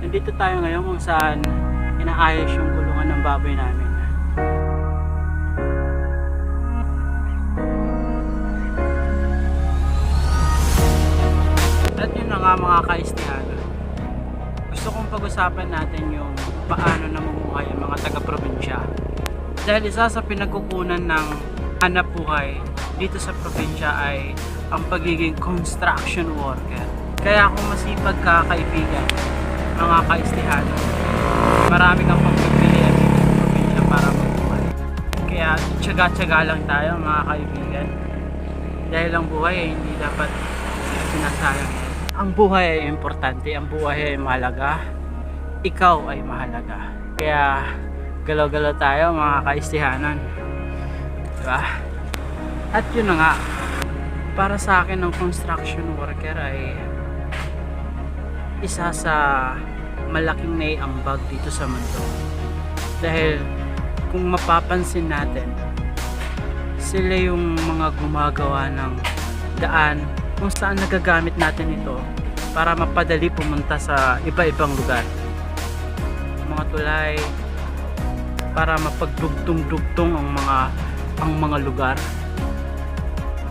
Nandito tayo ngayon kung saan inaayos yung kulungan ng baboy namin. At yun na nga mga kaistihan. Gusto kong pag-usapan natin yung paano namumuhay ang mga taga Probinsya. Dahil isa sa pinagkukunan ng hanap buhay dito sa probinsya ay ang pagiging construction worker. Kaya kung masipag ka kaibigan, mga kaistihan, marami kang pagpipilian dito sa probinsya para mabuhay. Kaya tiyaga-tiyaga lang tayo mga kaibigan. Dahil ang buhay ay hindi dapat sinasayang. Ang buhay ay importante, ang buhay ay mahalaga, ikaw ay mahalaga. Kaya galaw-galaw tayo mga kaistihanan, diba? At yun na nga, para sa akin ang construction worker ay isa sa malaking naiambag dito sa mundo. Dahil kung mapapansin natin, sila yung mga gumagawa ng daan kung saan nagagamit natin ito para mapadali pumunta sa iba-ibang lugar. Mga tulay para mapagdugtong-dugtong ang mga lugar.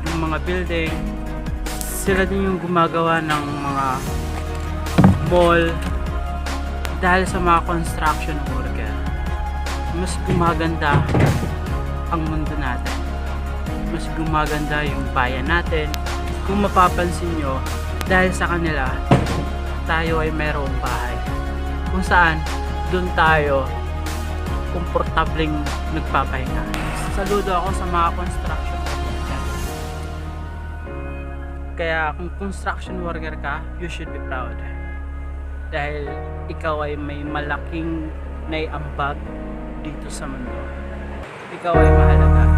Yung mga building, sila din yung gumagawa ng mga mall. Dahil sa mga construction worker, mas gumaganda ang mundo natin, mas gumaganda yung bayan natin. Kung mapapansin nyo, dahil sa kanila, tayo ay mayroong bahay kung saan doon tayo komportableng nagpapahinga. Saludo ako sa mga construction worker. Kaya kung construction worker ka, you should be proud. Dahil ikaw ay may malaking naiambag dito sa mundo. Ikaw ay mahalaga.